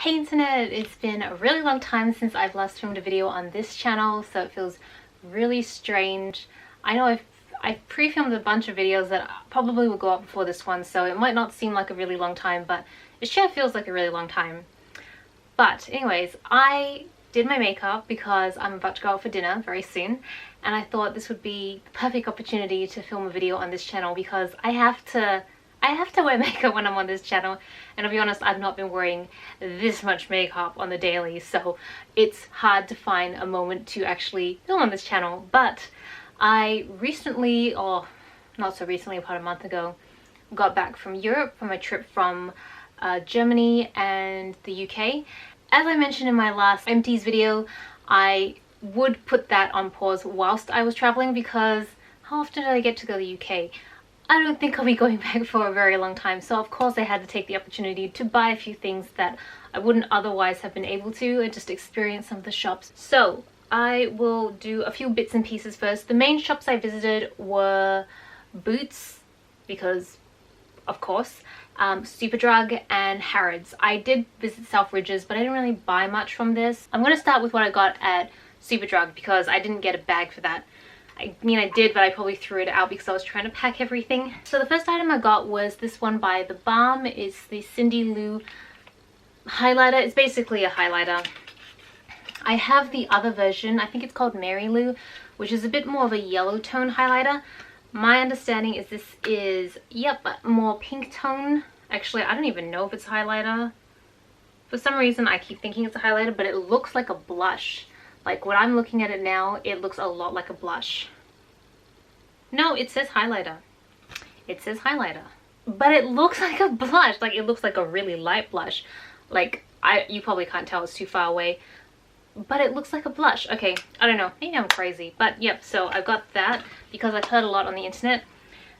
Hey internet, it's been a really long time since I've last filmed a video on this channel, so it feels really strange. I know I've pre-filmed a bunch of videos that probably will go up before this one, so it might not seem like a really long time, but it sure feels like a really long time. But anyways, I did my makeup because I'm about to go out for dinner very soon, and I thought this would be the perfect opportunity to film a video on this channel because I have to wear makeup when I'm on this channel, and to be honest, I've not been wearing this much makeup on the daily, so it's hard to find a moment to actually film on this channel. But I recently, or not so recently, about a month ago, got back from Europe from a trip from Germany and the UK. As I mentioned in my last empties video, I would put that on pause whilst I was traveling because how often did I get to go to the UK? I don't think I'll be going back for a very long time, so of course I had to take the opportunity to buy a few things that I wouldn't otherwise have been able to and just experience some of the shops. So I will do a few bits and pieces first. The main shops I visited were Boots, because of course, Superdrug and Harrods. I did visit Selfridges, but I didn't really buy much from this. I'm going to start with what I got at Superdrug because I didn't get a bag for that. I mean, I did, but I probably threw it out because I was trying to pack everything. So the first item I got was this one by The Balm. It's the Cindy Lou highlighter. It's basically a highlighter. I have the other version. I think it's called Mary Lou, which is a bit more of a yellow tone highlighter. My understanding is this is, yep, more pink tone. Actually, I don't even know if it's a highlighter. For some reason, I keep thinking it's a highlighter, but it looks like a blush. Like when I'm looking at it now, it looks a lot like a blush. No, it says highlighter. It says highlighter. But it looks like a blush. Like it looks like a really light blush. Like you probably can't tell, it's too far away. But it looks like a blush. Okay, I don't know. Maybe I'm crazy. But yep, so I got that because I've heard a lot on the internet.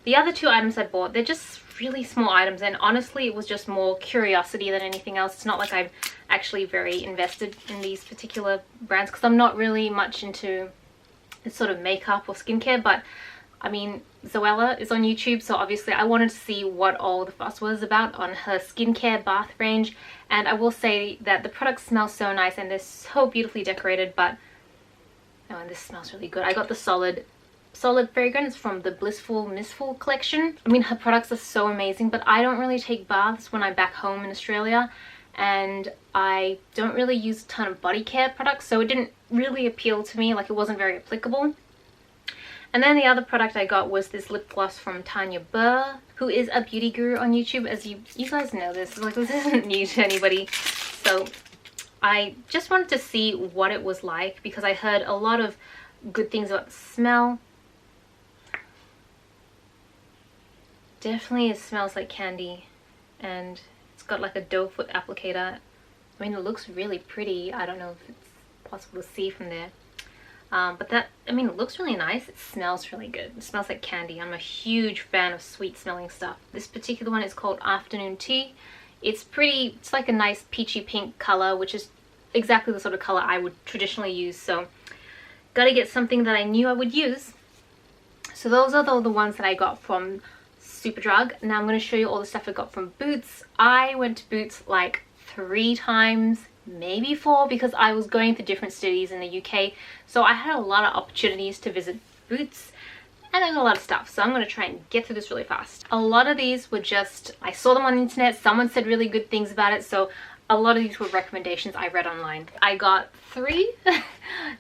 The other two items I bought, they're just really small items, and honestly it was just more curiosity than anything else. It's not like I'm actually very invested in these particular brands because I'm not really much into this sort of makeup or skincare, but I mean, Zoella is on YouTube, so obviously I wanted to see what all the fuss was about on her skincare bath range, and I will say that the products smell so nice and they're so beautifully decorated. But oh, and this smells really good. I got the solid fragrance from the Blissful Mistful collection. I mean, her products are so amazing, but I don't really take baths when I'm back home in Australia, and I don't really use a ton of body care products, so it didn't really appeal to me. Like, it wasn't very applicable. And then the other product I got was this lip gloss from Tanya Burr, who is a beauty guru on YouTube. As you guys know, this isn't new to anybody, so I just wanted to see what it was like because I heard a lot of good things about the smell. Definitely it smells like candy, and it's got like a doe foot applicator. I mean, it looks really pretty. I don't know if it's possible to see from there, but that, I mean, it looks really nice. It smells really good. It smells like candy. I'm a huge fan of sweet smelling stuff. This particular one is called Afternoon Tea. It's pretty, it's like a nice peachy pink color, which is exactly the sort of color I would traditionally use, so gotta get something that I knew I would use. So those are the ones that I got from Superdrug. Now I'm going to show you all the stuff I got from Boots. I went to Boots like 3 times, maybe 4, because I was going to different cities in the UK, so I had a lot of opportunities to visit Boots, and I got a lot of stuff, so I'm going to try and get through this really fast. A lot of these were just, I saw them on the internet, someone said really good things about it, so a lot of these were recommendations I read online. I got 3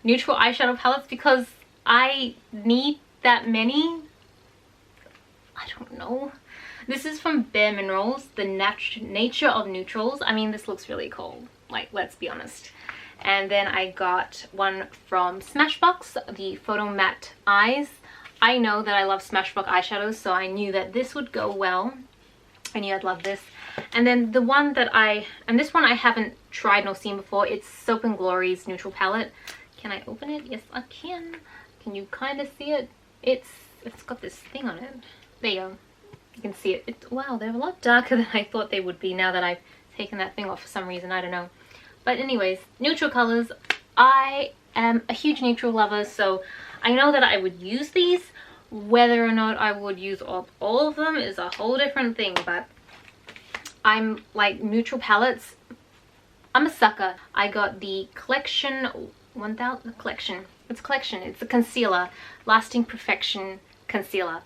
neutral eyeshadow palettes because I need that many. I don't know. This is from Bare Minerals, the Nature of Neutrals. I mean, this looks really cool. Like, let's be honest. And then I got one from Smashbox, the Photo Matte Eyes. I know that I love Smashbox eyeshadows, so I knew that this would go well. I knew I'd love this. And then the one that and this one I haven't tried nor seen before, it's Soap & Glory's neutral palette. Can I open it? Yes, I can. Can you kind of see it? It's got this thing on it. There you go. You can see it. Wow, they're a lot darker than I thought they would be now that I've taken that thing off for some reason. I don't know. But anyways, neutral colors. I am a huge neutral lover, so I know that I would use these. Whether or not I would use all of them is a whole different thing, but I'm like, neutral palettes, I'm a sucker. I got the collection 1000 collection. It's a collection. It's a concealer, Lasting Perfection concealer.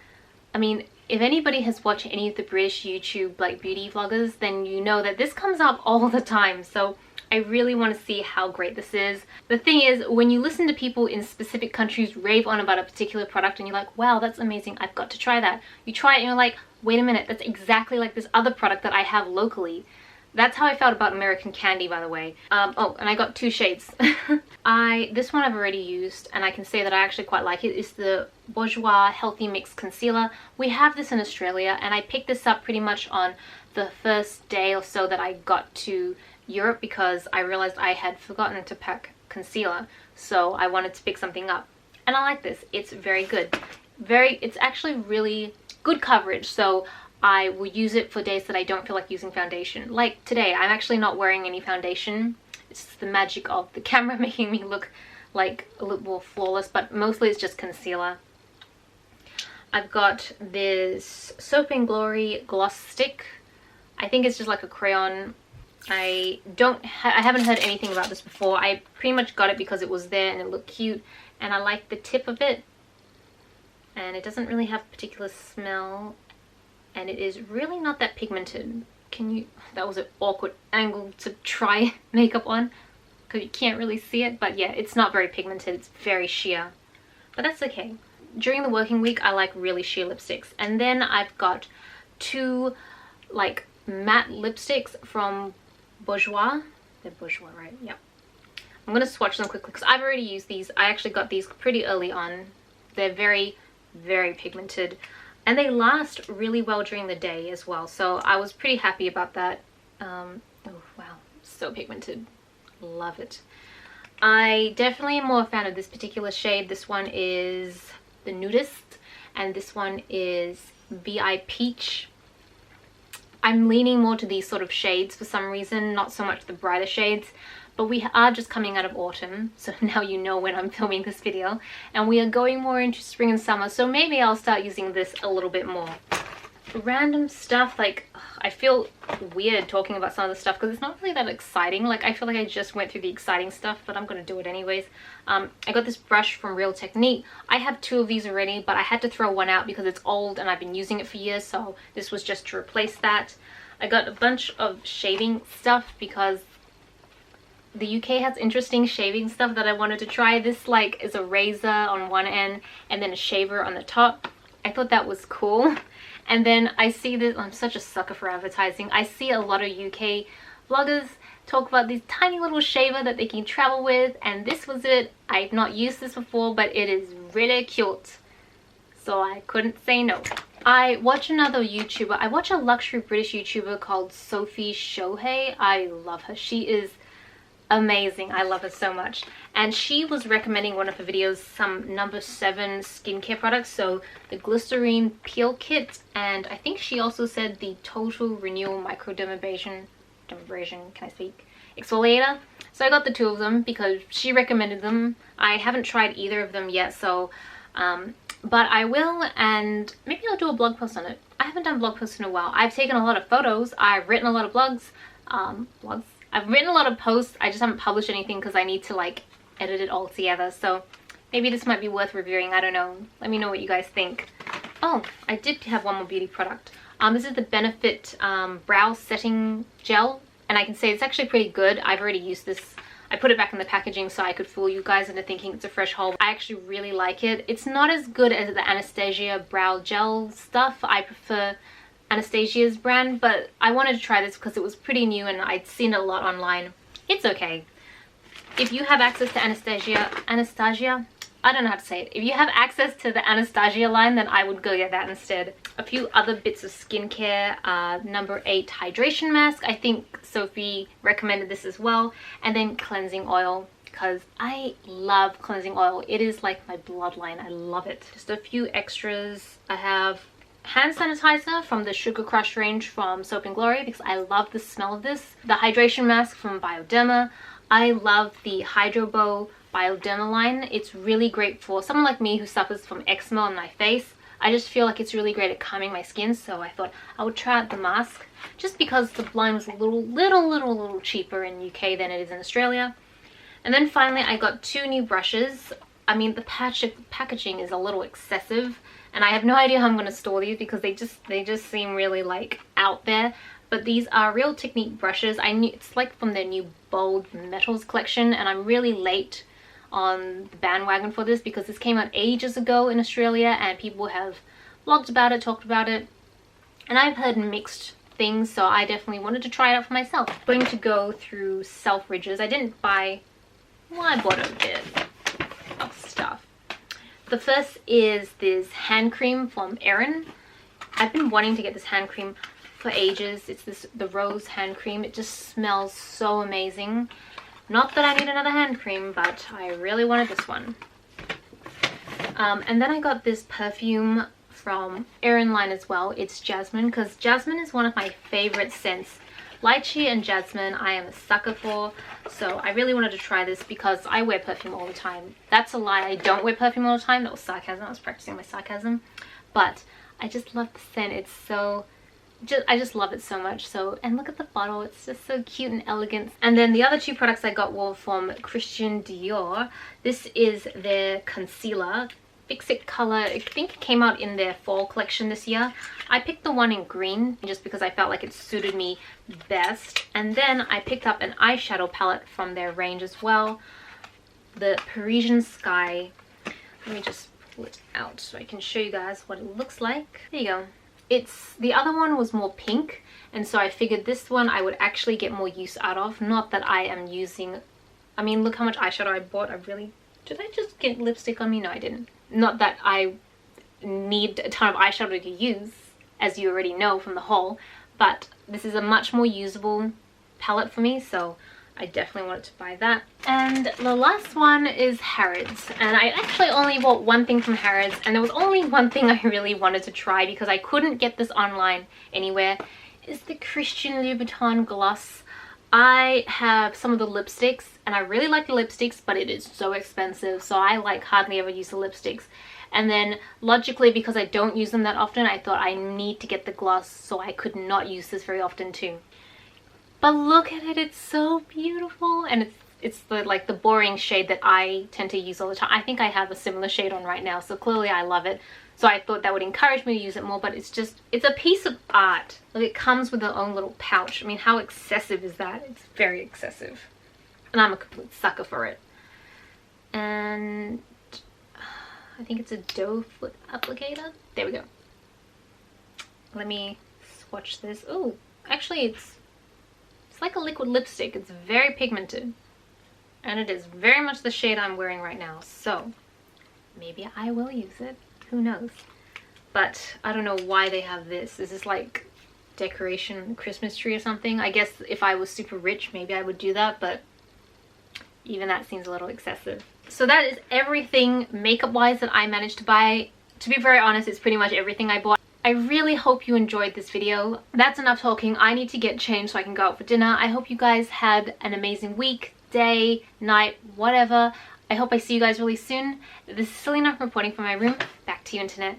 I mean, if anybody has watched any of the British YouTube like beauty vloggers, then you know that this comes up all the time. So I really want to see how great this is. The thing is, when you listen to people in specific countries rave on about a particular product and you're like, wow, that's amazing, I've got to try that. You try it and you're like, wait a minute, that's exactly like this other product that I have locally. That's how I felt about American Candy, by the way. Oh, and I got 2 shades. This one I've already used, and I can say that I actually quite like it. It's the Bourjois Healthy Mix Concealer. We have this in Australia, and I picked this up pretty much on the first day or so that I got to Europe because I realized I had forgotten to pack concealer. So I wanted to pick something up. And I like this. It's very good. It's actually really good coverage. So I will use it for days that I don't feel like using foundation. Like today, I'm actually not wearing any foundation. It's the magic of the camera making me look like a little more flawless, but mostly it's just concealer. I've got this Soap & Glory gloss stick. I think it's just like a crayon. I haven't heard anything about this before. I pretty much got it because it was there and it looked cute, and I like the tip of it. And it doesn't really have a particular smell. And it is really not that pigmented. That was an awkward angle to try makeup on because you can't really see it, but yeah, it's not very pigmented. It's very sheer, but that's okay. During the working week, I like really sheer lipsticks. And then I've got 2 like matte lipsticks from Bourjois. They're Bourjois, right? Yeah. I'm gonna swatch them quickly because I've already used these. I actually got these pretty early on. They're very, very pigmented. And they last really well during the day as well. So I was pretty happy about that. Oh wow, so pigmented. Love it. I definitely am more a fan of this particular shade. This one is the Nudist, and this one is VI Peach. I'm leaning more to these sort of shades for some reason, not so much the brighter shades. But we are just coming out of autumn, so now you know when I'm filming this video, and we are going more into spring and summer, so maybe I'll start using this a little bit more. Random stuff, like, I feel weird talking about some of the stuff because it's not really that exciting. Like, I feel like I just went through the exciting stuff, but I'm gonna do it anyways. I got this brush from Real Technique. I have 2 of these already, but I had to throw one out because it's old and I've been using it for years, so this was just to replace that. I got a bunch of shaving stuff because the UK has interesting shaving stuff that I wanted to try. This like is a razor on one end and then a shaver on the top. I thought that was cool. And then I see this, I'm such a sucker for advertising. I see a lot of UK vloggers talk about this tiny little shaver that they can travel with, and this was it. I've not used this before, but it is really cute. So I couldn't say no. I watch another YouTuber. I watch a luxury British YouTuber called Sophie Shohei. I love her. She is amazing. I love her so much. And she was recommending one of her videos, some number 7 skincare products. So the glycerine peel kit, and I think she also said the total renewal microdermabrasion, can I speak, exfoliator. So I got the 2 of them because she recommended them. I haven't tried either of them yet, so but I will, and maybe I'll do a blog post on it. I haven't done blog posts in a while. I've taken a lot of photos, I've written a lot of I've written a lot of posts. I just haven't published anything because I need to like edit it all together. So maybe this might be worth reviewing. I don't know. Let me know what you guys think. Oh, I did have one more beauty product. This is the Benefit Brow Setting Gel. And I can say it's actually pretty good. I've already used this. I put it back in the packaging so I could fool you guys into thinking it's a fresh haul. I actually really like it. It's not as good as the Anastasia Brow Gel stuff. I prefer Anastasia's brand, but I wanted to try this because it was pretty new and I'd seen it a lot online. It's okay. If you have access to Anastasia, I don't know how to say it. If you have access to the Anastasia line, then I would go get that instead. A few other bits of skincare. Number 8 hydration mask. I think Sophie recommended this as well. And then cleansing oil, because I love cleansing oil. It is like my bloodline. I love it. Just a few extras. I have hand sanitizer from the Sugar Crush range from Soap & Glory because I love the smell of this. The hydration mask from Bioderma. I love the Hydrobow Bioderma line. It's really great for someone like me who suffers from eczema on my face. I just feel like it's really great at calming my skin, so I thought I would try out the mask just because the blind was a little cheaper in UK than it is in Australia. And then finally I got 2 new brushes. I mean, the packaging is a little excessive, and I have no idea how I'm going to store these because they just seem really like out there. But these are Real Technique brushes. I knew it's like from their new Bold Metals collection, and I'm really late on the bandwagon for this because this came out ages ago in Australia and people have blogged about it, talked about it, and I've heard mixed things, so I definitely wanted to try it out for myself. I'm going to go through Selfridges. I didn't buy, well, I bought a bit of stuff. The first is this hand cream from Erin. I've been wanting to get this hand cream for ages. It's the rose hand cream. It just smells so amazing. Not that I need another hand cream, but I really wanted this one. And then I got this perfume from Erin line as well. It's jasmine, because jasmine is one of my favorite scents. Lychee and jasmine I am a sucker for, so I really wanted to try this because I wear perfume all the time. That's a lie, I don't wear perfume all the time. That was sarcasm. I was practicing my sarcasm. But I just love the scent. It's so... I just love it so much. So, and look at the bottle, it's just so cute and elegant. And then the other 2 products I got were from Christian Dior. This is their concealer, Fix It color. I think it came out in their fall collection this year. I picked the one in green just because I felt like it suited me best. And then I picked up an eyeshadow palette from their range as well, the Parisian Sky. Let me just pull it out so I can show you guys what it looks like. There you go. The other one was more pink, and so I figured this one I would actually get more use out of. Not that I am using, I mean, look how much eyeshadow I bought. Did I just get lipstick on me? No, I didn't. Not that I need a ton of eyeshadow to use, as you already know from the haul, but this is a much more usable palette for me, so I definitely wanted to buy that. And the last one is Harrods, and I actually only bought one thing from Harrods, and there was only one thing I really wanted to try because I couldn't get this online anywhere. Is the Christian Louboutin gloss. I have some of the lipsticks and I really like the lipsticks, but it is so expensive, so I like hardly ever use the lipsticks. And then logically, because I don't use them that often, I thought I need to get the gloss, so I could not use this very often too. But look at it, it's so beautiful, and it's like the boring shade that I tend to use all the time. I think I have a similar shade on right now, so clearly I love it. So I thought that would encourage me to use it more, but it's a piece of art. Like, it comes with its own little pouch. I mean, how excessive is that? It's very excessive. And I'm a complete sucker for it. And I think it's a doe foot applicator. There we go. Let me swatch this. Oh, actually it's like a liquid lipstick. It's very pigmented, and it is very much the shade I'm wearing right now, so maybe I will use it, who knows. But I don't know why they have this. Is this like decoration Christmas tree or something? I guess if I was super rich maybe I would do that, but even that seems a little excessive. So that is everything makeup wise that I managed to buy. To be very honest, it's pretty much everything I bought. I really hope you enjoyed this video. That's enough talking. I need to get changed so I can go out for dinner. I hope you guys had an amazing week, day, night, whatever. I hope I see you guys really soon. This is Selina reporting from my room. Back to you, internet.